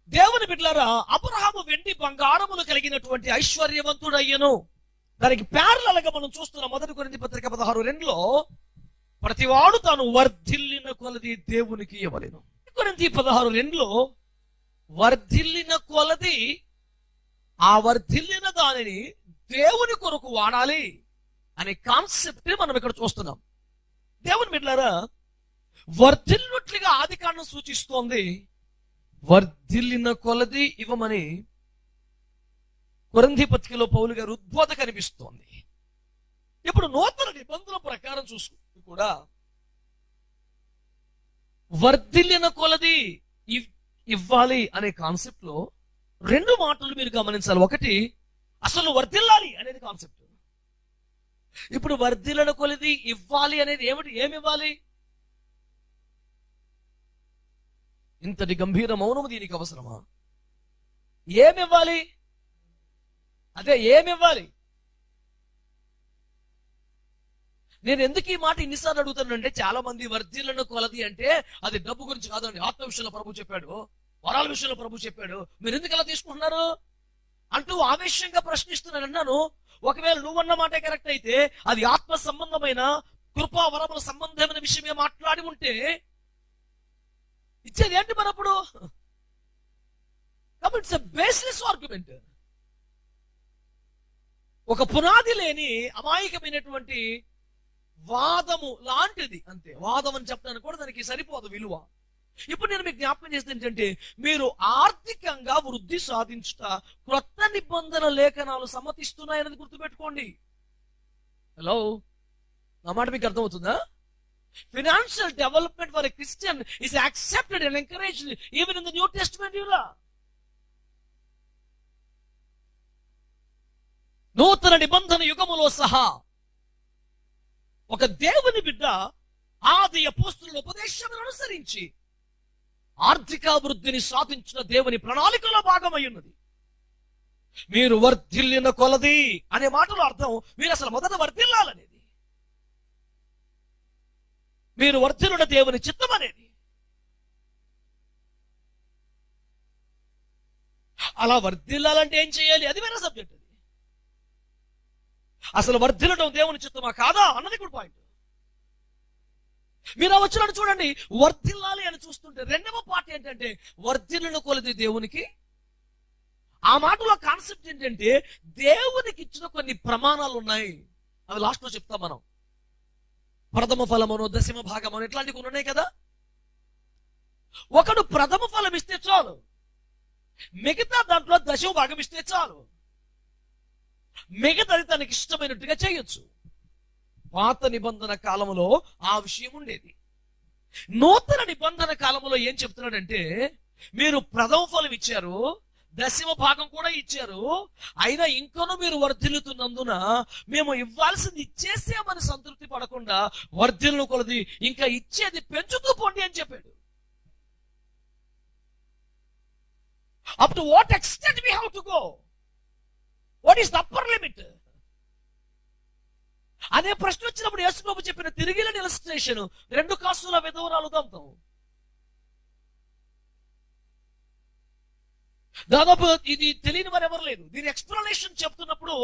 దేవుని బిడ్డలారా, అబ్రహాము వెండి బంగారములు కలిగినటువంటి ఐశ్వర్యవంతుడయ్యను. దానికి ప్యారలల్గా మనం చూస్తున్నాం 1 కొరింథీ పత్రిక 16:2 ప్రతివాడు తాను వర్ధిల్లిన కొలది దేవునికి ఇవ్వలేను. కొరింథీ 16:2 వర్ధిల్లిన కొలది, ఆ వర్ధిల్లిన దానిని దేవుని కొరకు వాడాలి అనే కాన్సెప్ట్ మనం ఇక్కడ చూస్తున్నాం. దేవుని బిడ్డలారా, వర్ధిల్లుట్లుగా ఆదికాండం సూచిస్తోంది. వర్ధిల్లిన కొలది ఇవ్వమని కొరింథీ పత్రికలో పౌలు గారు ఉద్బోధ కనిపిస్తోంది. ఇప్పుడు నూతన నిబంధన ప్రకారం చూసుకుంటూ కూడా వర్ధిల్లిన కొలది ఇవ్వాలి అనే కాన్సెప్ట్ లో 2 మాటలు మీరు గమనించాలి. ఒకటి, అసలు వర్ధిల్లాలి అనేది కాన్సెప్ట్. ఇప్పుడు వర్ధిల్లిన కొలది ఇవ్వాలి అనేది ఏమి ఇవ్వాలి? ఇంతటి గంభీర మౌనము దీనికి అవసరమా? ఏమివ్వాలి? అదే ఏమివ్వాలి? నేను ఎందుకు ఈ మాట ఇన్నిసార్లు అడుగుతానంటే, చాలా మంది వర్ధిల్లిన కొలది అంటే అది డబ్బు గురించి కాదండి, ఆత్మ విషయంలో ప్రభు చెప్పాడు, వరాల విషయంలో ప్రభు చెప్పాడు, మీరు ఎందుకు అలా తీసుకుంటున్నారు అంటూ ఆవేశంగా ప్రశ్నిస్తున్నాను. అన్నాను, ఒకవేళ నువ్వన్న మాటే కరెక్ట్ అయితే అది ఆత్మ సంబంధమైన కృపా వరముల సంబంధమైన విషయమే మాట్లాడి ఉంటే ఇచ్చేది ఏంటి మనప్పుడు? కాబట్టి ఇట్స్ ఎ బేస్లెస్ ఆర్గ్యుమెంట్. ఒక పునాది లేని అమాయకమైనటువంటి వాదము లాంటిది, అంతే. వాదం అని చెప్పడానికి కూడా దానికి సరిపోదు విలువ. ఇప్పుడు నేను మీకు జ్ఞాపకం చేస్తే ఏంటంటే, మీరు ఆర్థికంగా వృద్ధి సాధించుట క్రొత్త నిబంధన లేఖనాలు సమ్మతిస్తున్నాయని గుర్తుపెట్టుకోండి. హలో, నా మాట మీకు అర్థమవుతుందా? Financial development for a Christian is accepted and encouraged even in the New Testament era. నూతన నిబంధన యుగములో సహా ఒక దేవుని బిడ్డ ఆది అపోస్తలుల ఉపదేశములను అనుసరించి ఆర్థికాభివృద్ధిని సాధించిన దేవుని ప్రణాళికలో భాగమై ఉన్నది. మీరు వర్ధిల్లిన కొలది అనే మాటలో అర్థం, మీరు అసలు మొదట వర్ధిల్లాలనేది. మీరు వర్ధిల్లుట దేవుని చిత్తం అనేది. అలా వర్ధిల్లాలంటే ఏం చేయాలి? అది వేరే సబ్జెక్ట్. అది అసలు వర్ధిల్లడం దేవుని చిత్తమా కాదా అన్నది కూడా పాయింట్. మీరు వచ్చినట్టు చూడండి, వర్ధిల్లాలి అని చూస్తుంటే రెండవ పార్ట్ ఏంటంటే వర్ధిల్లున కొలది దేవునికి. ఆ మాటలో కాన్సెప్ట్ ఏంటంటే, దేవునికి ఇచ్చిన కొన్ని ప్రమాణాలు ఉన్నాయి, అవి లాస్ట్ లో చెప్తాం మనం. ప్రథమ ఫలమును, దశమ భాగమును, ఇట్లాంటివి కొన్ని ఉన్నాయి కదా. ఒకడు ప్రథమ ఫలం ఇస్తే చాలు, మిగతా దాంట్లో దశమ భాగం ఇస్తే చాలు, మిగతాది తనకి ఇష్టమైనట్టుగా చేయొచ్చు. పాత నిబంధన కాలంలో ఆ విషయం ఉండేది. నూతన నిబంధన కాలంలో ఏం చెప్తున్నాడంటే, మీరు ప్రథమ ఫలం ఇచ్చారు, దశమ భాగం కూడా ఇచ్చారు, అయినా ఇంకనూ మీరు వర్ధిల్లుతున్నందున మేము ఇవ్వాల్సింది ఇచ్చేసామని సంతృప్తి పడకుండా వర్ధిల్లు కొలది ఇంకా ఇచ్చేది పెంచుతూ పోండి అని చెప్పాడు. Up to what extent we have to go, what is the upper limit అనే ప్రశ్న వచ్చినప్పుడు యేసుప్రభు చెప్పిన తిరిగిన ఇలస్ట్రేషన్ 2 కాసుల విధవరాలు దంతం. దాదాపు ఇది తెలియని వారు ఎవరు లేదు. దీని ఎక్స్ప్లనేషన్ చెప్తున్నప్పుడు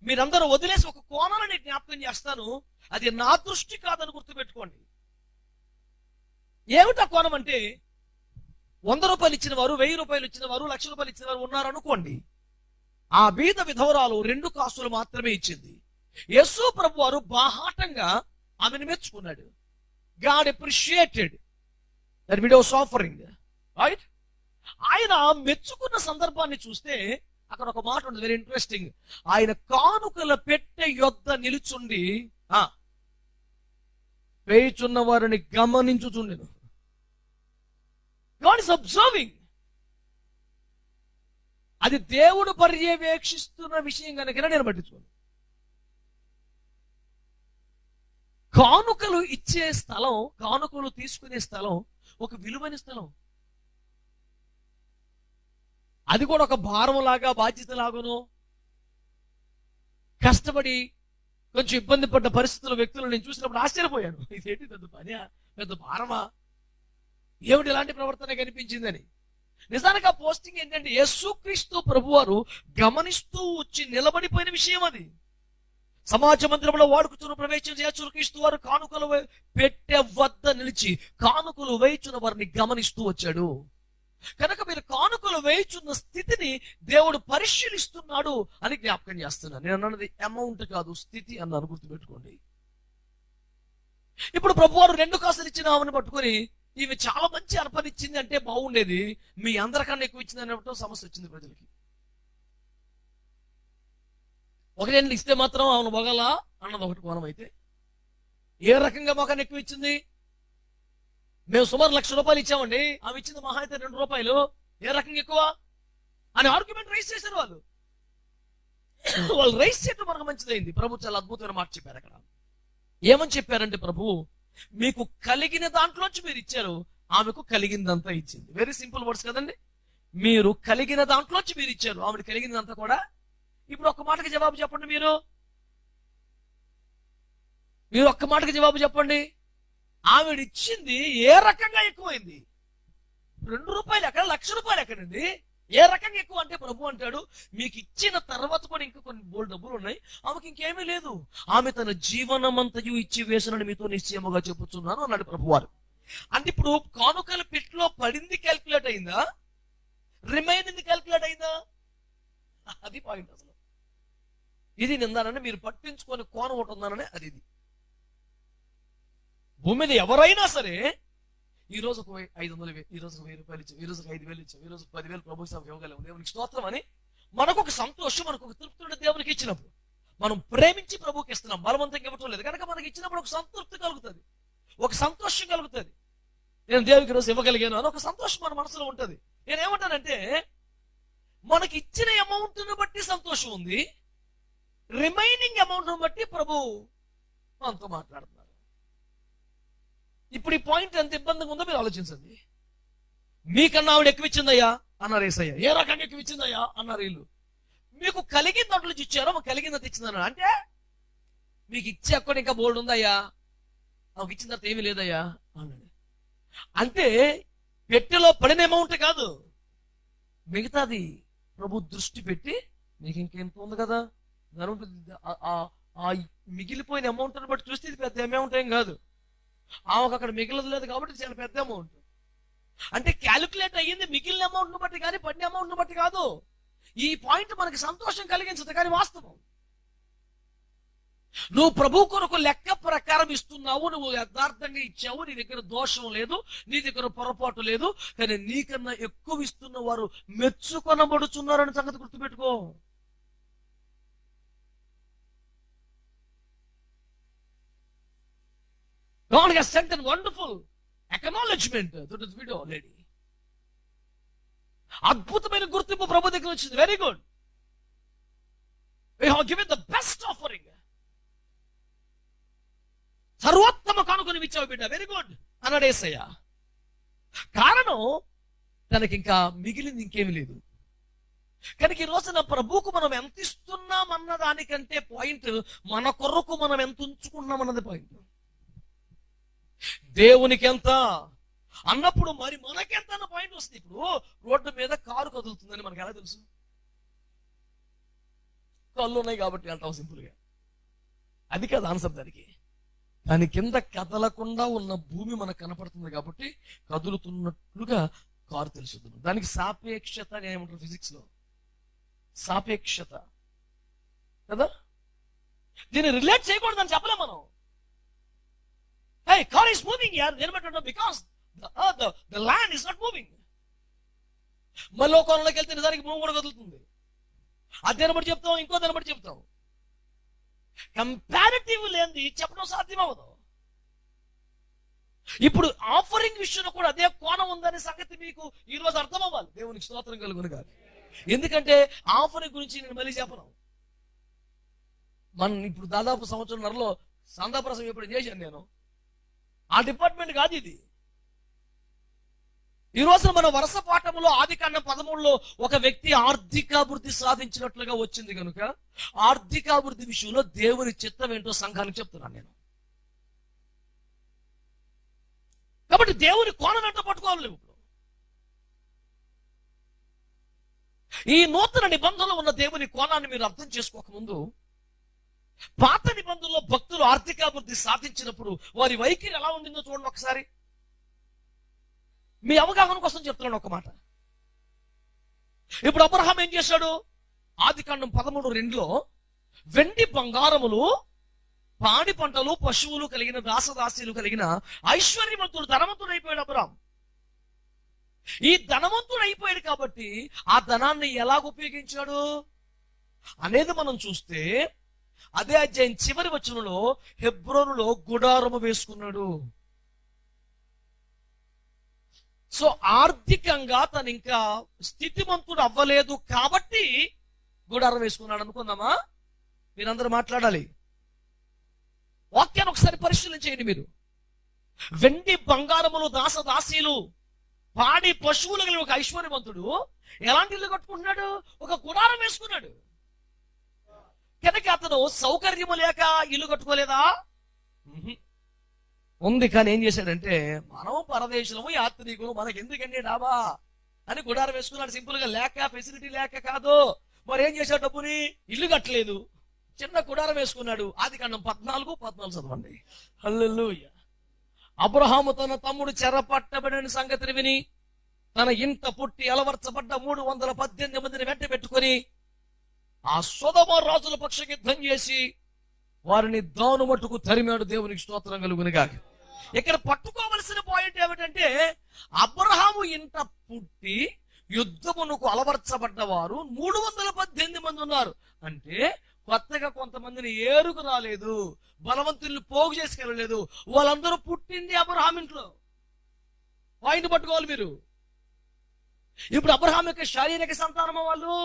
మీరందరూ వదిలేసి ఒక కోణాన్ని జ్ఞాపకం చేస్తాను, అది నా దృష్టి కాదని గుర్తుపెట్టుకోండి. ఏమిటా కోణం అంటే, 100 రూపాయలు ఇచ్చిన వారు, 1000 రూపాయలు ఇచ్చిన వారు, 1,00,000 రూపాయలు ఇచ్చిన వారు ఉన్నారనుకోండి. ఆ బీద విధవరాలు 2 కాసులు మాత్రమే ఇచ్చింది. యేసు ప్రభు వారు బాహాటంగా ఆమెను మెచ్చుకున్నాడు. God appreciated that widow's offering, right? ఆయన మెచ్చుకున్న సందర్భాన్ని చూస్తే అక్కడ ఒక మాట ఉంది, వెరీ ఇంట్రెస్టింగ్. ఆయన కానుకల పెట్టె యొద్ద నిలుచుండి వేయుచున్న వారిని గమనించుచుండెను. God is observing. అది దేవుడు పర్యవేక్షిస్తున్న విషయం కనుక నేను పట్టించుకోను. కానుకలు ఇచ్చే స్థలం, కానుకలు తీసుకునే స్థలం ఒక విలువైన స్థలం. అది కూడా ఒక భారం లాగా, బాధ్యత లాగాను, కష్టపడి కొంచెం ఇబ్బంది పడ్డ పరిస్థితుల వ్యక్తులను నేను చూసినప్పుడు ఆశ్చర్యపోయాను. ఇదేంటి పెద్ద పని, పెద్ద భారమా, ఏమిటి ఇలాంటి ప్రవర్తన కనిపించిందని. నిజానికి ఆ పోస్టింగ్ ఏంటంటే యేసుక్రీస్తు ప్రభువారు గమనిస్తూ వచ్చి నిలబడిపోయిన విషయం అది. సమాజ మందిరంలో వాడుకుతున్న ప్రవేశం యేసుక్రీస్తు వారు కానుకలు పెట్టే వద్ద నిలిచి కానుకలు వేయుచున్న వారిని గమనిస్తూ వచ్చాడు. కనుక మీరు కానుకలు వేయుచున్న స్థితిని దేవుడు పరిశీలిస్తున్నాడు అని జ్ఞాపకం చేస్తున్నాను. నేను అన్నది అమౌంట్ కాదు, స్థితి అన్నాను, గుర్తుపెట్టుకోండి. ఇప్పుడు ప్రభువారు 2 కాసులు ఇచ్చిన ఆమెను పట్టుకొని ఈమె చాలా మంచి అర్పణిచ్చింది అంటే బాగుండేది, మీ అందరికన్నా ఎక్కువ ఇచ్చింది అనేటో సమస్య వచ్చింది ప్రజలకి. 1 ఇస్తే మాత్రం ఆమెను మొగలా అన్నది ఒకటి కోణం అయితే, ఏ రకంగా మొగాన్ని ఎక్కువ ఇచ్చింది? మేము సుమారు ₹1,00,000 ఇచ్చామండి, ఆమె ఇచ్చింది మహా అయితే ₹2, ఏ రకంగా ఎక్కువ అని ఆర్గ్యుమెంట్ రైస్ చేశారు వాళ్ళు రైస్ చేయడం మనకు మంచిదైంది. ప్రభు చాలా అద్భుతమైన మాట చెప్పారు అక్కడ. ఏమని చెప్పారంటే, ప్రభు మీకు కలిగిన దాంట్లోంచి మీరు ఇచ్చారు, ఆమెకు కలిగిందంతా ఇచ్చింది. వెరీ సింపుల్ వర్డ్స్ కదండి. మీరు కలిగిన దాంట్లోంచి మీరు ఇచ్చారు, ఆమెకు కలిగిందంతా కూడా. ఇప్పుడు ఒక్క మాటకి జవాబు చెప్పండి. మీరు ఒక్క మాటకి జవాబు చెప్పండి. ఆవిడ ఇచ్చింది ఏ రకంగా ఎక్కువైంది? ₹2 ఎక్కడ, ₹1,00,000 ఎక్కడండి? ఏ రకంగా ఎక్కువ అంటే ప్రభు అంటాడు, మీకు ఇచ్చిన తర్వాత కూడా ఇంకా కొన్ని బోల్డ్ డబ్బులు ఉన్నాయి, ఆమెకి ఇంకేమీ లేదు, ఆమె తన జీవనమంతయు ఇచ్చి వేసినని మీతో నిశ్చయముగా చెప్పుచున్నాను అన్నాడు ప్రభువారు. అంటే ఇప్పుడు కానుకల పెట్టులో పడింది క్యాల్కులేట్ అయిందా, రిమైనింగ్ క్యాల్కులేట్ అయిందా? అది పాయింట్. అసలు ఇది నిందానని మీరు పట్టించుకొని కోన ఒకటి ఉందానని అది. ఇది భూమి మీద ఎవరైనా సరే ఈ రోజు ఒక 500,000, ఈ రోజు ₹1,000 ఇచ్చాం, ఈ రోజు 5,000 ఇచ్చాం, ఈ రోజు 10,000 ప్రభు సేవకు ఇవ్వగలము, దేవునికి స్తోత్రం అని మనకు ఒక సంతోషం, మనకు ఒక తృప్తి దేవునికి ఇచ్చినప్పుడు. మనం ప్రేమించి ప్రభుకి ఇస్తున్నాం, బలవంతంగా ఇవ్వటం లేదు కనుక మనకి ఇచ్చినప్పుడు ఒక సంతృప్తి కలుగుతుంది, ఒక సంతోషం కలుగుతుంది. నేను దేవునికి రోజు ఇవ్వగలిగాను అని ఒక సంతోషం మన మనసులో ఉంటుంది. నేనేమంటానంటే, మనకి ఇచ్చిన అమౌంట్ను బట్టి సంతోషం ఉంది, రిమైనింగ్ అమౌంట్ను బట్టి ప్రభు మనతో మాట్లాడుతున్నారు. ఇప్పుడు ఈ పాయింట్ ఎంత ఇబ్బందిగా ఉందో మీరు ఆలోచించండి. మీకన్నా ఆవిడ ఎక్కువ ఇచ్చిందయ్యా అన్నారు యేసయ్య, ఏ రకంగా ఎక్కువ ఇచ్చిందయ్యా అన్నారు వీళ్ళు. మీకు కలిగిన దాంట్లో ఇచ్చారో, మాకు కలిగినంత ఇచ్చిందన్నారు. అంటే మీకు ఇచ్చే అక్కడ ఇంకా బోల్డ్ ఉందయ్యా, మాకు ఇచ్చిన తర్వాత ఏమీ లేదయ్యా అన్నాడు. అంటే పెట్టెలో పడిన అమౌంట్ కాదు, మిగతాది ప్రభు దృష్టి పెట్టి మీకు ఇంకెంత ఉంది కదా, ఆ మిగిలిపోయిన అమౌంట్ని బట్టి చూస్తే ఇది పెద్ద అమౌంట్ ఏం కాదు, ఆమెకు అక్కడ మిగిలదు లేదు కాబట్టి చాలా పెద్ద అమౌంట్. అంటే క్యాలిక్యులేట్ అయ్యింది మిగిలిన అమౌంట్ ను బట్టి కానీ పడిన అమౌంట్ ను బట్టి కాదు. ఈ పాయింట్ మనకి సంతోషం కలిగించదు కానీ వాస్తవం. నువ్వు ప్రభు కొరకు లెక్క ప్రకారం ఇస్తున్నావు, నువ్వు యథార్థంగా ఇచ్చావు, నీ దగ్గర దోషం లేదు, నీ దగ్గర పొరపాటు లేదు, కానీ నీకన్నా ఎక్కువ ఇస్తున్న వారు మెచ్చుకొనబడుచున్నారని సంగతి గుర్తుపెట్టుకో. God has sent a wonderful acknowledgement to this widow lady. అద్భుతమైన గుర్తింపు ప్రభు దగ్గర వచ్చింది. Very good, we have given the best offering. సర్వోత్తమ కానుకను ఇచ్చావు బిడ్డ, వెరీ గుడ్ అన్నాడు యేసయ్య. కారణం తనకి ఇంకా మిగిలింది ఇంకేమీ లేదు. కనుక ఈ రోజున ప్రభువుకు మనం ఎంత ఇస్తున్నాం అన్న దానికంటే పాయింట్ మన కొరకు మనం ఎంత ఉంచుకున్నాం అన్నది పాయింట్. దేవునికి ఎంత అన్నప్పుడు మరి మనకెంత అన్న పాయింట్ వస్తుంది. ఇప్పుడు రోడ్డు మీద కారు కదులుతుందని మనకు ఎలా తెలుసు? కళ్ళు ఉన్నాయి కాబట్టి అంటాం సింపుల్ గా, అది కాదు ఆన్సర్. దాని కింద కదలకుండా ఉన్న భూమి మనకు కనపడుతుంది కాబట్టి కదులుతున్నట్లుగా కారు తెలుస్తుంది. దానికి సాపేక్షత అని ఏమంటారు ఫిజిక్స్ లో, సాపేక్షత కదా. దీన్ని రిలేట్ చేయకూడదని చెప్పలేం మనం. Hey, car is moving here, because the land is not moving. మళ్ళీ కోణంలోకి వెళ్తే నిజానికి భూమి కూడా కదులుతుంది. అదేని బట్టి చెప్తాం, ఇంకో దాన్ని బట్టి చెప్తాం. కంపారిటివ్ లేనిది చెప్పడం సాధ్యం అవ్వదు. ఇప్పుడు ఆఫరింగ్ విషయంలో కూడా అదే కోణం ఉందనే సంగతి మీకు ఈ రోజు అర్థం అవ్వాలి. దేవునికి స్తోత్రం కలుగును గాక. ఎందుకంటే ఆఫరింగ్ గురించి నేను మళ్ళీ చెప్పను. మనం ఇప్పుడు దాదాపు 1.5 సంవత్సరంలో సందాప్రసం ఎప్పుడు చేశాను నేను, ఆ డిపార్ట్మెంట్ కాదు ఇది. ఈ రోజు మన వరుస పాఠములో ఆదికాండం 13లో ఒక వ్యక్తి ఆర్థికాభివృద్ధి సాధించినట్లుగా వచ్చింది కనుక ఆర్థికాభివృద్ధి విషయంలో దేవుని చిత్తం ఏంటో సంఘానికి చెప్తున్నాను నేను. కాబట్టి దేవుని కోణం వెంట పట్టుకోవాలి. ఇప్పుడు ఈ నూతన నిబంధనలో ఉన్న దేవుని కోణాన్ని మీరు అర్థం చేసుకోకముందు, పాత నిబంధనలో భక్తులు ఆర్థికాభివృద్ధి సాధించినప్పుడు వారి వైఖరి ఎలా ఉండిందో చూడండి ఒకసారి. మీ అవగాహన కోసం చెప్తున్నాను ఒక మాట. ఇప్పుడు అబ్రహాం ఏం చేశాడు? ఆదికాండం 13:2లో వెండి బంగారములు, పాడి పంటలు, పశువులు కలిగిన దాసదాసీలు కలిగిన ఐశ్వర్యవంతుడు, ధనవంతుడు అయిపోయాడు అబ్రహాం. ఈ ధనవంతుడు అయిపోయాడు కాబట్టి ఆ ధనాన్ని ఎలాగ ఉపయోగించాడు అనేది మనం చూస్తే, అదే అధ్యాయం చివరి వచనంలో హెబ్రోనులో గుడారము వేసుకున్నాడు. సో ఆర్థికంగా తను ఇంకా స్థితిమంతుడు అవ్వలేదు కాబట్టి గుడారం వేసుకున్నాడు అనుకుందామా? మీరందరూ మాట్లాడాలి. వాక్యాన్ని ఒకసారి పరిశీలన చేయండి మీరు. వెండి బంగారములు, దాసదాసీలు, పాడి పశువులు కలిగిన ఒక ఐశ్వర్యవంతుడు ఎలాంటి ఇల్లు కట్టుకుంటున్నాడు? ఒక గుడారం వేసుకున్నాడు. కనుక అతను సౌకర్యము లేక ఇల్లు కట్టుకోలేదా? ఉంది. కానీ ఏం చేశాడంటే, మనం పరదేశులము, యాత్రికులు, మనకి ఎందుకండి డాబా అని గుడారం వేసుకున్నాడు. సింపుల్ గా, లేక ఫెసిలిటీ లేక కాదు. మరి ఏం చేశాడు? డబ్బుని ఇల్లు కట్టలేదు, చిన్న గుడారం వేసుకున్నాడు. ఆదికాండం 14:14 చదవండి. హల్లెలూయా. అబ్రహాము తన తమ్ముడు చెరపట్టబడిన సంగతిని విని తన ఇంట పుట్టి అలవర్చబడ్డ 318 మందిని వెంట పెట్టుకొని ఆ సొదొమ రాజుల పక్షకి యుద్ధం చేసి వారిని దాను మట్టుకు తరిమాడు. దేవునికి స్తోత్రం కలుగునుగాక. ఇక్కడ పట్టుకోవలసిన పాయింట్ ఏమిటంటే, అబ్రహాము ఇంట పుట్టి యుద్ధమునకు అలవర్చబడ్డవారు 318 మంది ఉన్నారు. అంటే కొత్తగా కొంతమందిని ఏరుకు రాలేదు, బలవంతుల్ని పోగు చేసుకెళ్ళలేదు. వాళ్ళందరూ పుట్టింది అబ్రహాం ఇంట్లో. పాయింట్ పట్టుకోవాలి మీరు. ఇప్పుడు అబ్రహాం యొక్క శారీరక సంతానమా వాళ్ళు?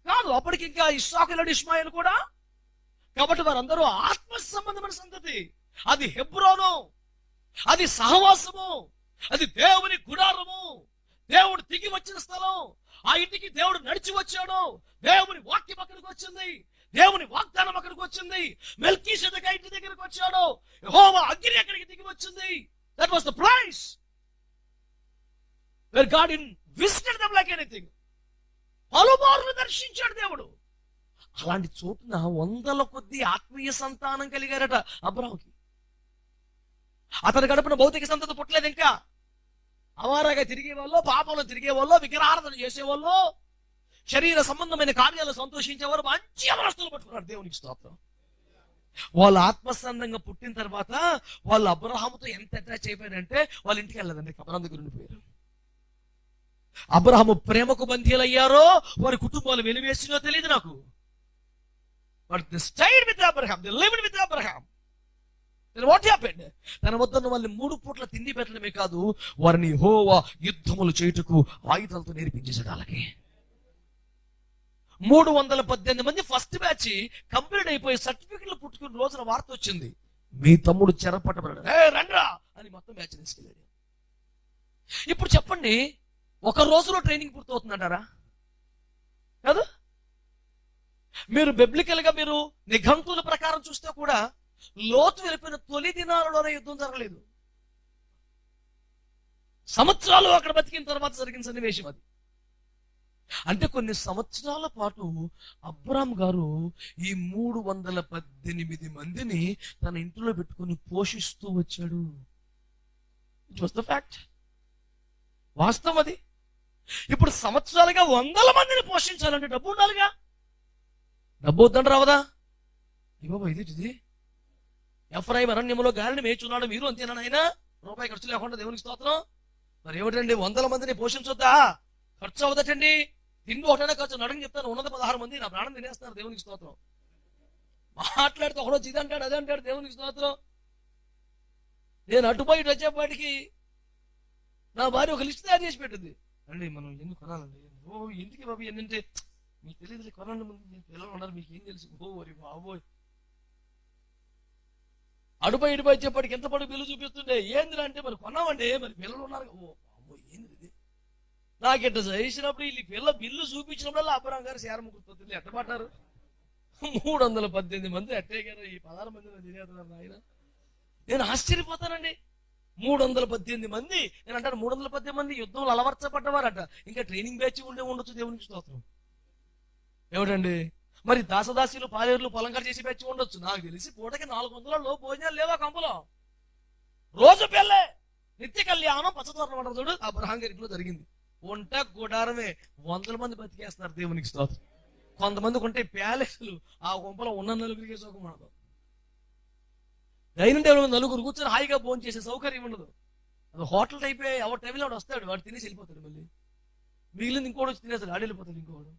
కాదు. అప్పటికి ఇంకా ఇస్సాకులు, ఇష్మాయిలు కూడా. కాబట్టి వారందరూ ఆత్మ సంబంధమైన సంతతి. అది హెబ్రోను, అది సహవాసము, అది దేవుని గుడారము, దేవుడు దిగి వచ్చిన స్థలం. ఆ ఇంటికి దేవుడు నడిచి వచ్చాడు. దేవుని వాక్యం అక్కడికి వచ్చింది, దేవుని వాగ్దానం అక్కడికి వచ్చింది. మెల్కీసెదెక ఇంటి దగ్గరికి వచ్చాడు, యెహోవా అగ్ని అక్కడికి దిగి వచ్చింది. That was the price where God visited them like anything. పలుమార్లు దర్శించాడు దేవుడు. అలాంటి చోటున 100ల కొద్ది ఆత్మీయ సంతానం కలిగారట అబ్రహాంకి. అతను గడపన భౌతిక సంతతి పుట్టలేదు. ఇంకా అవారాగా తిరిగే వాళ్ళు, పాపంలో తిరిగే వాళ్ళు, విగ్రహారాధన చేసేవాళ్ళు, శరీర సంబంధమైన కార్యాలు సంతోషించేవారు మంచి అవస్థలు పట్టుకున్నారు. దేవునికి స్తోత్రం. వాళ్ళు ఆత్మసందంగా పుట్టిన తర్వాత వాళ్ళు అబ్రహాముతో ఎంత అటాచ్ అయిపోయారంటే వాళ్ళ ఇంటికి వెళ్ళదండి, కబరం దగ్గర ఉండిపోయారు. అబ్రహాము ప్రేమకు బంధీలయ్యారో వారి కుటుంబాలు వెలివేసినో తెలియదు నాకు. But they stayed with Abraham, they lived with Abraham. Then what happened? తన వద్దన్న వాళ్ళని 3 పూట్ల తిండి పెట్టడమే కాదు, వారిని యెహోవా యుద్ధములు చేయుటకు ఆయుధాలతో నేర్పించేశాడు. అలాగే 318 మంది ఫస్ట్ బ్యాచ్ కంప్లీట్ అయిపోయి సర్టిఫికెట్లు పుట్టుకున్న రోజున వార్త వచ్చింది, మీ తమ్ముడు చెరపట్టబడ్డాడు, రండ్రా అని మొత్తం బ్యాచ్ తీసుకెళ్ళాడు. ఇప్పుడు చెప్పండి, ఒక రోజులో ట్రైనింగ్ పూర్తవుతుందంటారా? కాదు. మీరు బిబ్లికల్ గా మీరు నిఘంటువుల ప్రకారం చూస్తే కూడా లోతు వెళ్ళిపోయిన తొలి దినాలలోనే యుద్ధం జరగలేదు. సంవత్సరాలు అక్కడ బతికిన తర్వాత జరిగిన సన్నివేశం అది. అంటే కొన్ని సంవత్సరాల పాటు అబ్రామ్ గారు ఈ 318 మందిని తన ఇంట్లో పెట్టుకుని పోషిస్తూ వచ్చాడు. It was the fact. వాస్తవం అది. ఇప్పుడు సంవత్సరాలుగా 100 మందిని పోషించాలంటే డబ్బు ఉండాలిగా. డబ్బు వద్దంటే రావదా? ఇవ్వ ఇది ఎఫ్రాయిం అరణ్యములో గాలిని మేచున్నాడు, మీరు అంతేనా నాయనా? రూపాయి ఖర్చు లేకుండా దేవునికి స్తోత్రం. మరి ఏమిటండి 100 మందిని పోషించొద్దా? ఖర్చు అవదటండి. తిండి ఒకటైనా ఖర్చు. నడుగు చెప్తాను, ఉన్నది 16 మంది నా ప్రాణం తినేస్తున్నారు. దేవునికి స్తోత్రం. మాట్లాడితే ఒకరోజు ఇది అంటాడు, అదే అంటాడు. దేవునికి స్తోత్రం. నేను అటుపోయి ఇటు వచ్చేపాటికి నా భార్య ఒక లిస్ట్ తయారు చేసి పెట్టింది. అండి మనం ఎన్ని కొనాలండి? ఓ ఎందుకు బాబు ఏంటంటే మీకు తెలియదు, కొనాలి ముందు, మీకు పిల్లలు ఉన్నారు, మీకు ఏం తెలుసు? ఓ వరి బాబోయ్. అడుపై ఇటుపై వచ్చేప్పటికి ఎంత పడి బిల్లు చూపిస్తుండే. ఏందిరా అంటే మరి కొన్నామండి, మరి పిల్లలు ఉన్నారు. ఓ బాబో ఏంది ఇది? నాకెట్ట చేసినప్పుడు వీళ్ళు పిల్ల బిల్లు చూపించినప్పుడల్లా అబ్రహాం గారు శారం గుర్తొస్తుంది. ఎట్ట పడ్డారు? 318 మంది అట్టే గారు, ఈ 16 మంది తినేస్తున్నారు ఆయన. నేను ఆశ్చర్యపోతానండి. 318 మంది. నేను అంటాను 318 మంది యుద్ధంలో అలవర్చబడ్డవారట. ఇంకా ట్రైనింగ్ బ్యాచ్ ఉండొచ్చు. దేవునికి స్తోత్రం. ఏమిటండి మరి దాసదాసీలు పాలేరులు పొలంకారు చేసి బ్యాచ్ ఉండొచ్చు. నాకు తెలిసి పూటకి 400 భోజనాలు లేవా కంపలో. రోజు పెళ్ళే, నిత్య కళ్యాణం, పచ్చతోరణం అంటారు చూడు, అబ్రహాం గారిలో జరిగింది. వంట గుడారమే 100 మంది బతికేస్తున్నారు. దేవునికి స్తోత్రం. కొంతమందికి ఉంటే ప్యాలెస్లు, ఆ గుంపలో ఉన్న నలుగురికి సుఖం ఉండదు. డైనింగ్ టేబుల్ మీద నలుగురు కూర్చొని హాయిగా భోజనం చేసే సౌకర్యం ఉండదు. అది హోటల్ టైపే. ఎవరి టైంలో వాడు వస్తాడు, వాడు తినేసి వెళ్ళిపోతాడు. మళ్ళీ మిగిలింది ఇంకోటి వచ్చి తినేస్తాడు, ఆడి వెళ్ళిపోతాడు ఇంకోడు.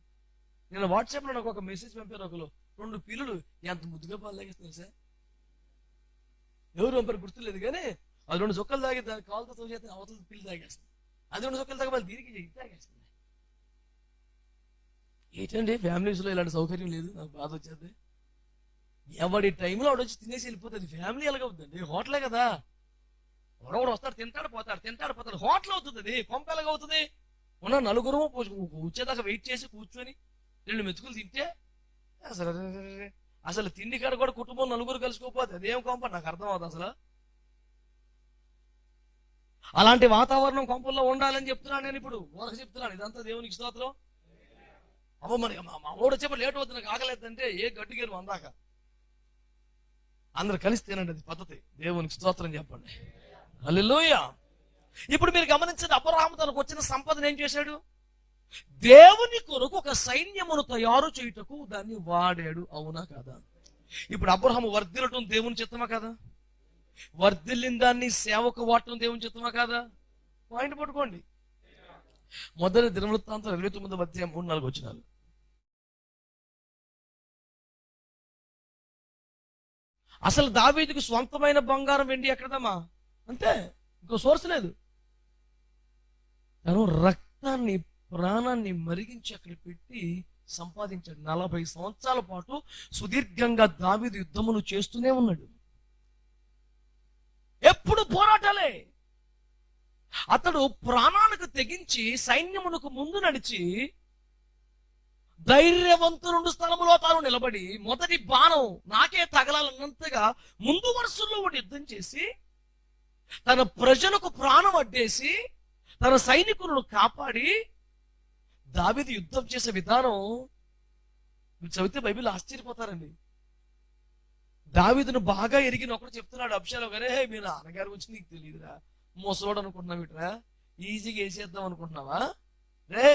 నేను వాట్సాప్లో నాకు ఒక మెసేజ్ పంపారు. ఒకరు 2 పిల్లలు ఎంత ముద్దుగా పాలు తాగేస్తున్నారు సార్. ఎవరు పంపారు గుర్తులేదు, కానీ అది 2 చుక్కలు తాగి కాలుతో తోచేస్తే అవతల పిల్లి తాగేస్తుంది. అది 2 చుక్కలు తాగి మళ్ళీ దీనికి తాగేస్తుంది. ఏంటండి ఫ్యామిలీస్లో ఇలాంటి సౌకర్యం లేదు. నాకు బాధ వచ్చేది. ఎవడి టైంలో వాడు వచ్చి తినేసి వెళ్ళిపోతుంది. ఫ్యామిలీ ఎలాగవుతుందండి? హోటలే కదా. ఎవడో వస్తాడు, తింటాడు పోతాడు. హోటల్ అవుతుంది అది. కొంప ఎలాగవుతుంది? ఉన్న నలుగురు వచ్చేదాకా వెయిట్ చేసి కూర్చొని 2 మెతుకులు తింటే అసలు తిండి కాడ కూడా కుటుంబం నలుగురు కలుసుకోపోతే అదేం కొంప నాకు అర్థం అవుతుంది అసలు. అలాంటి వాతావరణం కొంపల్లో ఉండాలని చెప్తున్నాను నేను. ఇప్పుడు ఊరకు చెప్తున్నాను. ఇదంతా దేవునికి స్తోత్రం. అమ్మ మరి మా ఊడు వచ్చేప్పుడు లేట్ అవుతుంది, నాకు ఆగలేదంటే ఏ గట్టిగేరు అందాక అందరు కలిసి తినండి. అది పద్ధతి. దేవునికి స్తోత్రం చెప్పండి. హల్లెలూయా. ఇప్పుడు మీరు గమనించండి, అబ్రహాము తనకు వచ్చిన సంపదను ఏం చేశాడు? దేవుని కొరకు ఒక సైన్యమును తయారు చేయుటకు దాన్ని వాడాడు. అవునా కాదా? ఇప్పుడు అబ్రహాము వర్ధిల్లటం దేవుని చిత్తమా కాదా? వర్ధిల్లిన దాన్ని సేవకు వాడటం దేవుని చిత్తమా కాదా? పాయింట్ పట్టుకోండి. మొదటి దినవృత్తాంతం 29వ అధ్యాయం 3-4 వచనాలు. అసలు దావీదుకు స్వంతమైన బంగారం వెండి ఎక్కడదమ్మా? అంతే, ఇంకో సోర్స్ లేదు. తను రక్తాన్ని ప్రాణాన్ని మరిగించి అక్కడ పెట్టి సంపాదించాడు. 40 సంవత్సరాల పాటు సుదీర్ఘంగా దావీదు యుద్ధములు చేస్తూనే ఉన్నాడు. ఎప్పుడు పోరాటాలే. అతడు ప్రాణాలకు తెగించి సైన్యమునకు ముందు నడిచి ధైర్యవంతుడు స్థలములో తాను నిలబడి మొదటి బాణం నాకే తగలాలన్నంతగా ముందు వరుసల్లో యుద్ధం చేసి తన ప్రజలకు ప్రాణం అడ్డేసి తన సైనికులను కాపాడి దావీదు యుద్ధం చేసే విధానం మీరు చదివితే బైబిల్ ఆశ్చర్యపోతారండి. దావీదును బాగా ఎరిగిన ఒకడు చెప్తున్నాడు అబ్షాలోము గారే, మీ నాన్నగారి గురించి నీకు తెలియదురా, ముసలోడు అనుకుంటున్నావు ఇట్రా, ఈజీగా వేసేద్దాం అనుకుంటున్నావా? రే,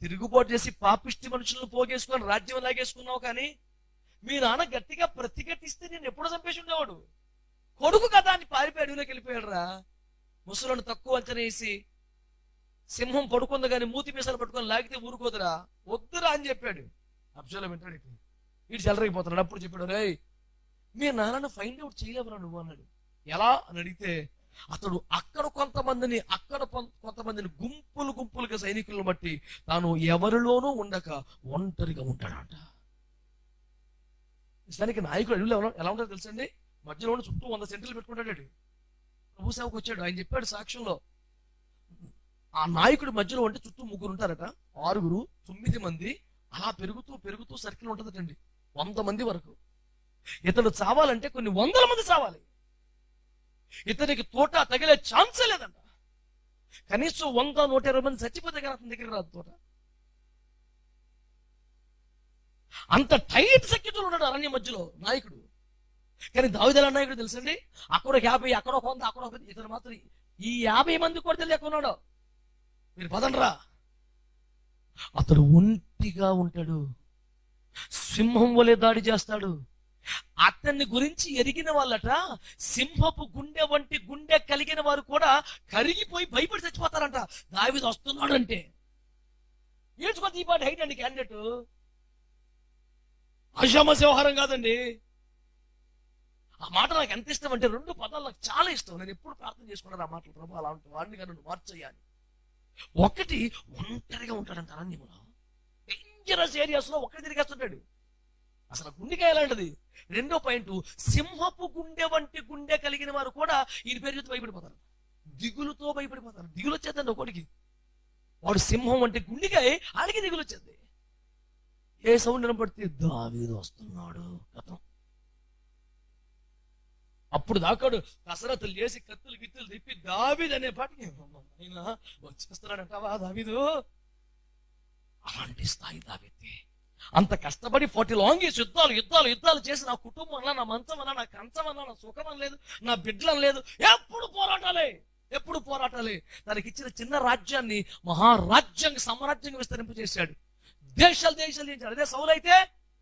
తిరుగుబాటు చేసి పాపిష్టి మనుషులను పోగేసుకొని రాజ్యం లాగేసుకున్నావు, కానీ మీ నాన్న గట్టిగా ప్రతిఘటిస్తే నేను ఎప్పుడో చంపేసి ఉండేవాడు. కొడుకు కదా అని పారిపోయి అడవిలోకి వెళ్ళిపోయాడు రా. ముసలోని తక్కువ అంచనా వేసి సింహం పడుకుంది కానీ మూతి మీసాలు పట్టుకొని లాగితే ఊరుకోదురా, వద్దురా అని చెప్పాడు. అబ్షాలోము వింటాడు, ఇటు చెలరైపోతున్నాడు. అప్పుడు చెప్పాడు, రే మీ నాన్నను ఫైండ్ అవుట్ చేయలేవరా నువ్వు అన్నాడు. ఎలా అని అడిగితే అతడు అక్కడ కొంతమందిని గుంపులుగా సైనికులను బట్టి తాను ఎవరిలోనూ ఉండక ఒంటరిగా ఉంటాడంట. దానికి నాయకుడు అడవిలో ఎలా ఉంటాడో తెలుసండి? మధ్యలో చుట్టూ 100 సెంటర్లు పెట్టుకుంటాడు. ప్రభు సేవకు వచ్చాడు, ఆయన చెప్పాడు సాక్ష్యంలో. ఆ నాయకుడి మధ్యలో ఉంటే చుట్టూ 3 ఉంటారట, 6, 9 మంది, అలా పెరుగుతూ సర్కిల్ ఉంటుందటండి 100 మంది వరకు. ఇతడు చావాలంటే కొన్ని 100 మంది చావాలి. ఇతనికి తోట తగిలే ఛాన్సే లేదంట. కనీసం 100-120 మంది చచ్చిపోతే కానీ అతని దగ్గర రాదు తోట. అంత టైట్ సెక్యూరిటీ ఉన్నాడు అరణ్య మధ్యలో నాయకుడు. కానీ దావీదు ఎలా నాయకుడు తెలుసండి? అక్కడ 50, అక్కడ 100, అక్కడ 100. ఇతను మాత్రం ఈ 50 మంది కూడా తెలియకున్నాడు. మీరు పదండ్రా. అతడు ఒంటిగా ఉంటాడు, సింహం వలె దాడి చేస్తాడు. అతన్ని గురించి ఎరిగిన వాళ్ళట సింహపు గుండె వంటి గుండె కలిగిన వారు కూడా కరిగిపోయి భయపడి చచ్చిపోతారంట దావీదు వస్తున్నాడు అంటే. ఏడ్చుకోద్ది ఈ పాటి హైట్ అండి క్యాండిడేట్. అశామస్ వ్యవహారం కాదండి. ఆ మాట నాకు ఎంత ఇష్టం అంటే 2 పదాలు నాకు చాలా ఇష్టం. నేను ఎప్పుడు ప్రార్థన చేసుకున్నాను ఆ మాటలు, ప్రభు అలాంటి వాడిని కానీ మార్చేయాలి. ఒకటి, ఒంటరిగా ఉంటాడంట అరణ్యములో, డేంజరస్ ఏరియాస్ లో ఒక్కడి తిరిగేస్తుంటాడు. అసలు గుండెకాయ ఎలాంటిది. 2వ పాయింట్, సింహపు గుండె వంటి గుండె కలిగిన వారు కూడా ఈయన పేరు చేతి భయపడిపోతారు, దిగులుతో భయపడిపోతారు. దిగులు వచ్చేద్దండి ఒకటికి. వాడు సింహం వంటి గుండెకాయ, ఆడికి దిగులు వచ్చేది. ఏ సౌండ్ వినపడితే దావీదు వస్తున్నాడు, గతం. అప్పుడు దాకాడు కసరత్తులు చేసి కత్తులు గిత్తులు తిప్పి దావీదు అనే పాటకి ఆయన వచ్చేస్తున్నాడంటావా దావీదు? అలాంటి స్థాయి దావీదు. అంత కష్టపడి 40 లాంగ్ ఇయర్స్ యుద్ధాలు చేసి నా కుటుంబం అలా, నా మంచం అలా, నా కంచం అలా, నా సుఖం అని లేదు, నా బిడ్డలని లేదు, ఎప్పుడు పోరాటాలే. తనకి ఇచ్చిన చిన్న రాజ్యాన్ని మహారాజ్యంగా సామ్రాజ్యంగా విస్తరింపజేశాడు. దేశాలు చేశాడు. అదే సౌలు అయితే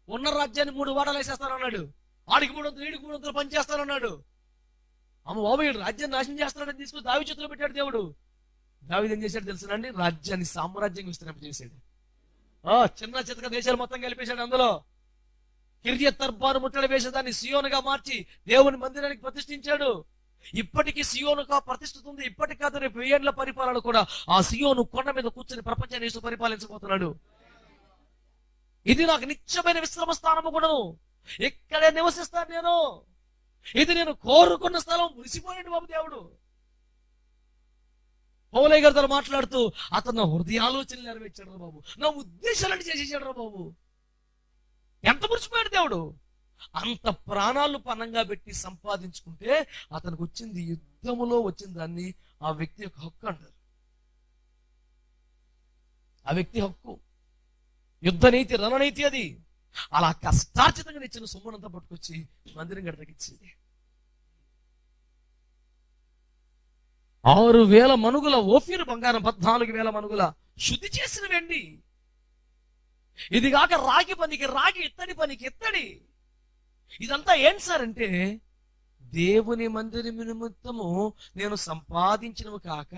ఉన్న రాజ్యాన్ని 3 వాడాలు వేసేస్తానన్నాడు. ఆడికి 300 ఈడికి 300 పని చేస్తానన్నాడు. అమ్మ బాబు వీడు రాజ్యాన్ని నాశనం చేస్తానని తీసుకుని దావీదు చేతిలో పెట్టాడు దేవుడు. దావీదు ఏం చేశాడు తెలుసునండి? రాజ్యాన్ని సామ్రాజ్యంగా విస్తరింపజేశాడు. చిన్న చితక దేశాలు మొత్తం కలిపేశాడు. అందులో కిర్యత్ అర్బాను ముట్టడి వేసేదాన్ని సియోనుగా మార్చి దేవుని మందిరానికి ప్రతిష్ఠించాడు. ఇప్పటికీ సియోనుగా ప్రతిష్ఠితుంది. ఇప్పటికి కాదు, రేపు 1000 ఏళ్ల పరిపాలన కూడా ఆ సియోను కొండ మీద కూర్చొని ప్రపంచాన్ని పరిపాలించబోతున్నాడు. ఇది నాకు నిత్యమైన విశ్రమ స్థానము కూడాను. ఇక్కడే నివసిస్తాను నేను. ఇది నేను కోరుకున్న స్థలం. మురిసిపోయాడు బాబు దేవుడు. పౌలయ్య గారితో మాట్లాడుతూ అతను నా హృదయాలోచనలు నెరవేర్చాడు రా బాబు, నా ఉద్దేశాలను చేసేసాడు రా బాబు. ఎంత మురిసిపోయాడు దేవుడు. అంత ప్రాణాలు పణంగా పెట్టి సంపాదించుకుంటే అతనికి వచ్చింది, యుద్ధములో వచ్చిన దాన్ని ఆ వ్యక్తి యొక్క హక్కు అంటారు. ఆ వ్యక్తి హక్కు, యుద్ధ నీతి, రణనీతి అది. అలా కష్టార్జితంగా ఇచ్చిన సొమ్మునంతా పట్టుకొచ్చి మందిరం గడతకిచ్చింది. 6,000 మనుగుల ఓఫీరు బంగారం, 14,000 మనుగుల శుద్ధి చేసిన వెండి. ఇది కాక రాగి పనికి రాగి, ఇత్తడి పనికి ఇత్తడి. ఇదంతా ఏంటి సార్ అంటే, దేవుని మందిరం నిమిత్తము నేను సంపాదించినవి కాక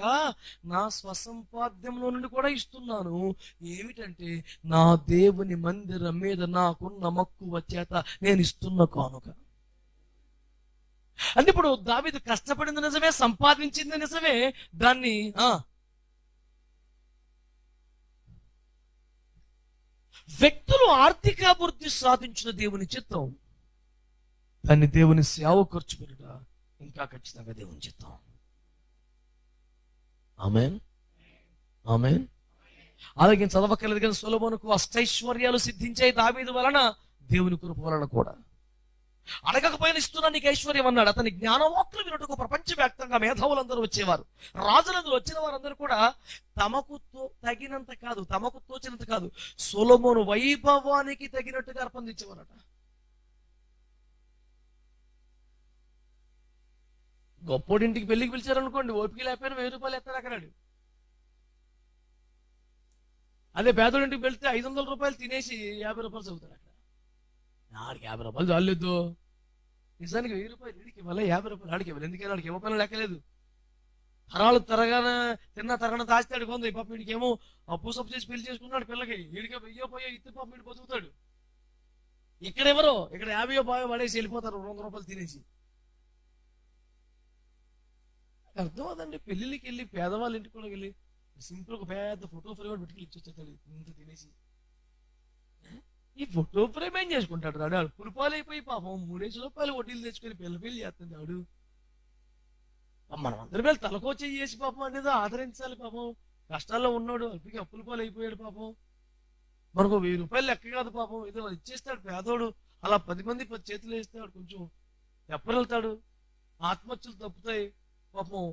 నా స్వసంపాద్యంలో నుండి కూడా ఇస్తున్నాను. ఏమిటంటే నా దేవుని మందిరం మీద నాకున్న మక్కువ చేత నేను ఇస్తున్న కానుక. అంటే ఇప్పుడు దావీదు కష్టపడింది నిజమే, సంపాదించింది నిజమే. దాన్ని వ్యక్తులు ఆర్థికాభివృద్ధి సాధించిన దేవుని చిత్తం, దాన్ని దేవుని సేవ ఖర్చు పెరుట ఇంకా ఖచ్చితంగా దేవుని చిత్తం. ఆమేన్, ఆమేన్. అలాగే చదవక్కర్లేదు కానీ సొలొమోనుకు అష్టైశ్వర్యాలు సిద్ధించాయి దావీదు వలన, దేవుని కృప వలన కూడా. అడగకపోయిన ఇస్తున్నా నీకు ఐశ్వర్యం అన్నాడు. అతని జ్ఞానవాక్కులు వినటకు ప్రపంచవ్యాప్తంగా మేధావులందరూ వచ్చేవారు. రాజులందరూ వచ్చిన వారందరూ కూడా తమకు తగినంత కాదు, తమకు తోచినంత కాదు, సొలొమోను వైభవానికి తగినట్టుగా అర్పణించేవారట. గొప్పోడింటికి పెళ్లికి పిలిచారనుకోండి, ఓపిక లేకపోయినా 1000 రూపాయలు ఎత్తాడు అక్కడాడు. అదే పేదోడింటికి వెళ్తే 500 రూపాయలు తినేసి 50 రూపాయలు చదువుతాడు అక్కడ. ఆడికి 50 రూపాయలు చాలేదు. నిజానికి 1000 రూపాయలు వీడికి ఇవ్వాలి, 50 రూపాయలు ఆడికి ఇవ్వాలి. ఎందుకని ఆడికి ఇవ్వపని లెక్కలేదు. తరాలు తరగన దాస్తాడు కొంత. పాప వీడికేమో అప్పు సప్పు చేసి పెళ్లి చేసుకున్నాడు పిల్లకి. వీడికి 1000 పోయో ఇత్తే పాప వీడు బతుకుతాడు. ఇక్కడ ఎవరో ఇక్కడ 50 పోయో పడేసి వెళ్ళిపోతారు 200 రూపాయలు తినేసి. అర్థం అదండి. పెళ్లికి వెళ్ళి పేదవాళ్ళ ఇంటికి కూడా వెళ్ళి సింపుల్ ఒక పెద్ద ఫోటో ఫ్రేమ్ పెట్టుకుని ఇచ్చొచ్చేస్తాడు ఇంత తినేసి. ఈ ఫోటో ఫ్రేమ్ ఏం చేసుకుంటాడు రాడు? పురుపాలు అయిపోయి పాపం 3,000 రూపాయలు వడ్డీలు తెచ్చుకొని పెళ్లి చేస్తుంది ఆడు. మనం అందరి మీద తలకోచి చేసి పాపం అనేది ఆదరించాలి. పాపం కష్టాల్లో ఉన్నాడు, అప్పటికి అప్పుల పాలు అయిపోయాడు పాపం. మనకు 1000 రూపాయలు లెక్క కాదు పాపం. ఏదో ఇచ్చేస్తాడు పేదోడు. అలా 10 మంది 10 చేతులు వేస్తాడు, కొంచెం ఎప్పరెళ్తాడు. ఆత్మహత్యలు తప్పుతాయి పాపం.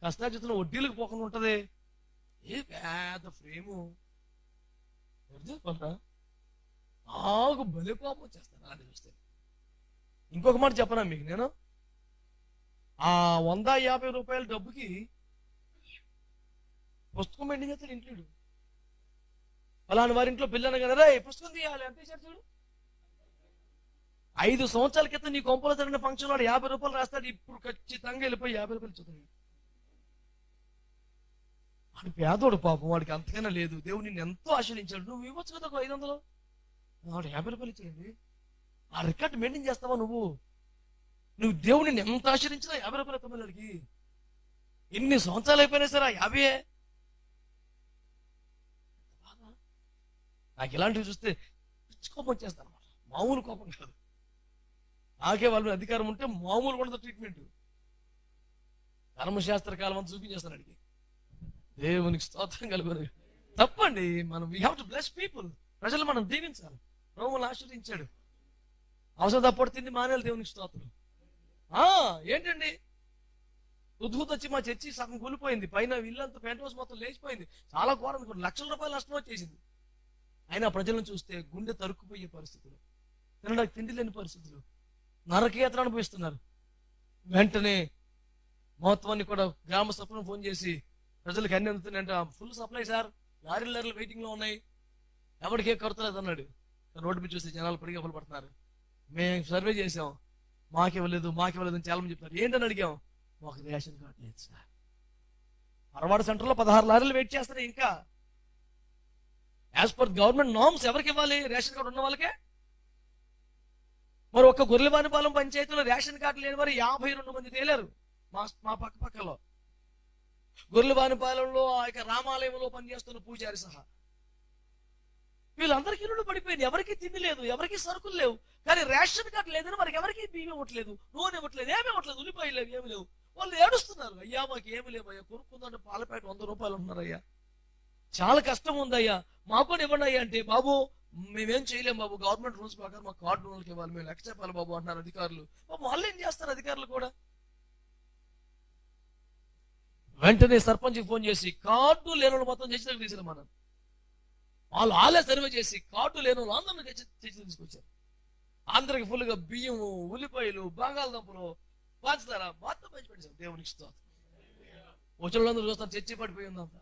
కష్టార్జితంలో వడ్డీలకు పోకుండా ఉంటది. ఏ పేద ఫ్రేము నాకు బలి కోపం వచ్చేస్తాను అలాంటి చూస్తే. ఇంకొక మాట చెప్పనా మీకు నేను? ఆ 150 రూపాయల డబ్బుకి పుస్తకం పెండింగ్ చేస్తాడు ఇంట్లో. అలాంటి వారి ఇంట్లో పిల్లలు కదా, పుస్తకం తీయాలి అంతే సార్. చూడు, 5 సంవత్సరాల క్రితం నీ కొంపలో జరిగిన ఫంక్షన్ వాడు 50 రూపాయలు రాస్తాడు. ఇప్పుడు ఖచ్చితంగా వెళ్ళిపోయి 50 రూపాయలు ఇచ్చుతాడు. వాడు పేదోడు పాపం, వాడికి అంతకైనా లేదు. దేవుడు నిన్ను ఎంతో ఆశ్రయించాడు. నువ్వు ఇవ్వచ్చు కదా ఒక 500. వాడు 50 రూపాయలు ఇచ్చాడండి. ఆ రికార్డు మెయింటైన్ చేస్తావా నువ్వు? నువ్వు దేవుడు నిన్ను ఎంత ఆశ్రయించినా 50 రూపాయలు తమ్ముడికి ఎన్ని సంవత్సరాలు అయిపోయినా సరే 50. నాకు ఇలాంటివి చూస్తే పిచ్చి కోపం వచ్చేస్తాను అన్నమాట. మామూలు కోపం కాదు. నాకే వాళ్ళ అధికారం ఉంటే మామూలు కూడా ట్రీట్మెంట్. ధర్మశాస్త్ర కాలం అంతా చూపించేస్తాను అడిగి. దేవునికి స్తోత్రం కలుగును. తప్పండి. మనం we have to bless people. ప్రజలు మనం దీవించాలి. ప్రభువును ఆశీర్వదించాడు. అవసరం తప్పడు తిండి మానేయాలి. దేవునికి స్తోత్రం. ఏంటండి ఉద్భూత వచ్చి మా చర్చి సగం కూలిపోయింది, పైన ఇల్లంతా పెంట్ హౌస్ మొత్తం లేచిపోయింది, చాలా ఘోరం, కొన్ని లక్షల రూపాయలు నష్టం వచ్చేసింది. అయినా ప్రజలను చూస్తే గుండె తరుక్కుపోయే పరిస్థితులు, తినడానికి తిండి లేని పరిస్థితులు, నరకయాత్ర అనుభవిస్తున్నారు. వెంటనే మొత్తాన్ని కూడా గ్రామ సభను ఫోన్ చేసి ప్రజలకు అన్ని అందుతున్నాయంట, ఫుల్ సప్లై సార్, లారీలు వెయిటింగ్ లో ఉన్నాయి, ఎవరికి ఏ కొరత లేదు అన్నాడు. రోడ్డు మీద చూస్తే జనాలు పడిగపలు పడుతున్నారు. మేము సర్వే చేసాం, మాకివ్వలేదు అని చాలా మంది చెప్తారు. ఏంటని అడిగాం, మాకు రేషన్ కార్డు లేదు సార్. పరవాడ సెంటర్లో 16 లారీలు వెయిట్ చేస్తున్నాయి. ఇంకా యాజ్ పర్ గవర్నమెంట్ నార్మ్స్ ఎవరికి ఇవ్వాలి? రేషన్ కార్డు ఉన్న వాళ్ళకే. మరి ఒక్క గొర్రెలవానిపాలెం పంచాయతీలో రేషన్ కార్డు లేని వారు 52 మంది తేలారు. మా పక్కలో గొర్రెలవానిపాలెంలో ఆ యొక్క రామాలయంలో పనిచేస్తున్న పూజారి సహా వీళ్ళందరికీ ఇల్లు పడిపోయింది. ఎవరికి తిండి లేదు, ఎవరికి సరుకులు లేవు. కానీ రేషన్ కార్డు లేదని మనకి ఎవరికి బియ్యం ఇవ్వట్లేదు, నూనె ఇవ్వట్లేదు, ఏమి ఇవ్వట్లేదు, ఉల్లిపాయలు లేవు, ఏమి లేవు. వాళ్ళు ఏడుస్తున్నారు, అయ్యా మాకు ఏమి లేవు అయ్యా, కొనుక్కుందంటే పాలపేట 100 రూపాయలు ఉంటున్నారయ్యా, చాలా కష్టం ఉందయ్యా, మాకు కూడా ఇవ్వండి అయ్యా అంటే, బాబు మేమేం చేయలేం బాబు, గవర్నమెంట్ రూల్స్ ప్రకారం మాకు కార్డు వాళ్ళకి ఇవ్వాలి, మేము లెక్క చెప్పాలి బాబు అంటున్నారు అధికారులు. వాళ్ళు ఏం చేస్తారు అధికారులు కూడా? వెంటనే సర్పంచ్ ఫోన్ చేసి కార్డు లేని మొత్తం చర్చలకు తీసారు. మనం వాళ్ళే సర్వే చేసి కార్డు లేని వాళ్ళు అందరినీ చర్చ తీసుకొచ్చారు. అందరికి ఫుల్గా బియ్యము, ఉల్లిపాయలు, బంగాళదుంపలు, పంచదార మొత్తం పంచి పెట్టారు. దేవునికి స్తోత్రం. వచ్చిన వాళ్ళందరూ చూస్తారు, చర్చి పడిపోయి ఉందంతా,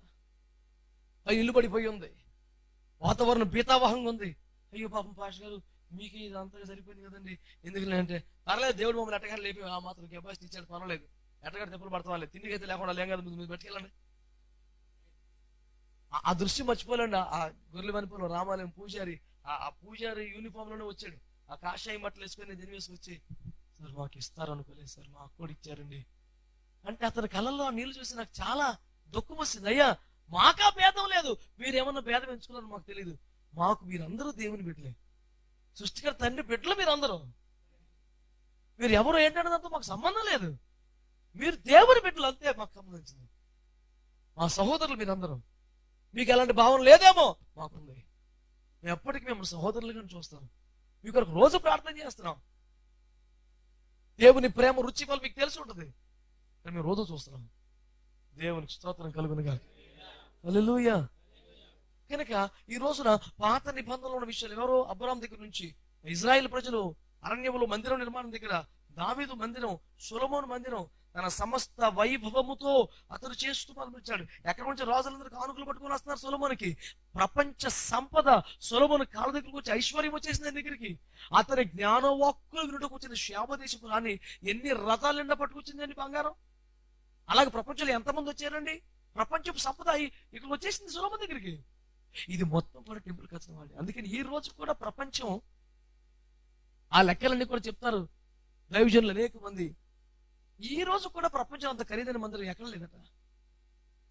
ఇల్లు పడిపోయి ఉంది, వాతావరణం భీతావహంగా ఉంది. అయ్యో పాపం పాష గారు మీకు ఇది అంతగా సరిపోయింది కదండి, ఎందుకంటే అంటే పర్లేదు, దేవుడు మమ్మల్ని ఎట్టగానే లేపి ఆ మాత్రం కెపాసిటీ ఇచ్చాడు, పర్వాలేదు, ఎట్టగాడు తెప్పులు పడతాం, తిండికి అయితే లేకుండా లేం కదా, మీరు పెట్టుకెళ్ళండి. ఆ దృశ్యం మర్చిపోలేండి. ఆ గొర్రెలవానిపాలెం రామాలయం పూజారి, ఆ పూజారి యూనిఫామ్ లోనే వచ్చాడు, ఆ కాషాయి బట్టలు వేసుకొని దిని వేసుకొచ్చి, సార్ మాకు ఇస్తారు అనుకోలేదు సార్, మాకు కూడా ఇచ్చారండి అంటే అతని కళ్ళల్లో ఆ నీళ్లు చూసి నాకు చాలా దుఃఖం వస్తుంది. అయ్యా మాకా భేదం లేదు, మీరేమన్నా భేదం ఎంచుకున్నారో మాకు తెలియదు, మాకు మీరందరూ దేవుని బిడ్డలే, సృష్టికర్త తండ్రి బిడ్డలు మీరందరూ, మీరు ఎవరు ఏంటంటే మాకు సంబంధం లేదు, మీరు దేవుని బిడ్డలు అంతే మాకు సంబంధించింది, మా సహోదరులు మీరందరూ. మీకు ఎలాంటి భావన లేదేమో, మాకుంది, మేము ఎప్పటికీ మేము సహోదరులుగా చూస్తాం, మీకు ఒక రోజు ప్రార్థన చేస్తున్నాం, దేవుని ప్రేమ రుచి వల్ల మీకు తెలిసి ఉంటుంది, కానీ మేము రోజు చూస్తున్నాం. దేవునికి స్తోత్రం కలుగునుగా. హల్లెలూయా. కనుక ఈ రోజున పాత నిబంధనలో ఉన్న విషయాలు, ఎవరో అబ్రాహాం దగ్గర నుంచి ఇజ్రాయిల్ ప్రజలు అరణ్యములో మందిరం నిర్మాణం దగ్గర, దావీదు మందిరం, సొలొమోను మందిరం తన సమస్త వైభవముతో అతడు చేస్తూ ప్రారంభించాడు. ఎక్కడి నుంచి రాజులందరూ కానుకలు పట్టుకొని వస్తున్నారు సొలొమోనుకి. ప్రపంచ సంపద సొలొమోను కాళ్ళ దగ్గరకు వచ్చి ఐశ్వర్యం వచ్చేసింది దగ్గరికి. అతని జ్ఞానవాక్కులు వినుటకు వచ్చిన శాపదేశపు రాణి ఎన్ని రథాలు నిండా పట్టుకొచ్చిందండి బంగారం. అలాగే ప్రపంచంలో ఎంతమంది వచ్చారండి, ప్రపంచపు సంపద ఇక్కడికి వచ్చేసింది సొలొమోను దగ్గరికి. ఇది మొత్తం కూడా టెంపుల్ కట్టిన వాడి. అందుకని ఈ రోజు కూడా ప్రపంచం ఆ లెక్కలన్నీ కూడా చెప్తారు దైవజనులు అనేక మంది. ఈ రోజు కూడా ప్రపంచం అంత ఖరీదైన మందిరం ఎక్కడ లేదట.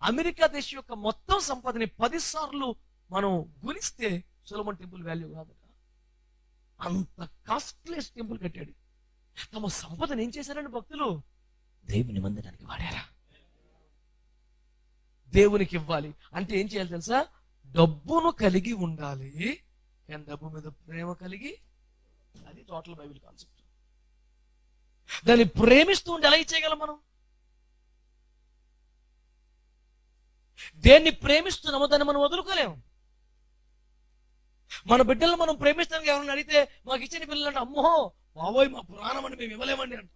అమెరికా దేశం యొక్క మొత్తం సంపదని 10 సార్లు మనం గుణిస్తే సొలొమోన్ టెంపుల్ వాల్యూ కాదట. అంత కాస్ట్లీస్ టెంపుల్ కట్టాడు. తమ సంపదను ఏం చేశారండి భక్తులు? దేవుని మందిరానికి వాడారా. దేవునికి ఇవ్వాలి అంటే ఏం చేయాలి తెలుసా? డబ్బును కలిగి ఉండాలి, కానీ డబ్బు మీద ప్రేమ కలిగి, అది టోటల్ బైబిల్ కాన్సెప్ట్. దాన్ని ప్రేమిస్తూ ఉండి ఎలా ఇచ్చేయగలం మనం? దేన్ని ప్రేమిస్తున్నామో దాన్ని మనం వదులుకోలేము. మన బిడ్డలను మనం ప్రేమిస్తానికి ఎవరైనా అడిగితే మాకు ఇచ్చిన పిల్లలు అంటే, అమ్మో బాబోయ్ మా పురాణం అని మేము ఇవ్వలేమండి అంట.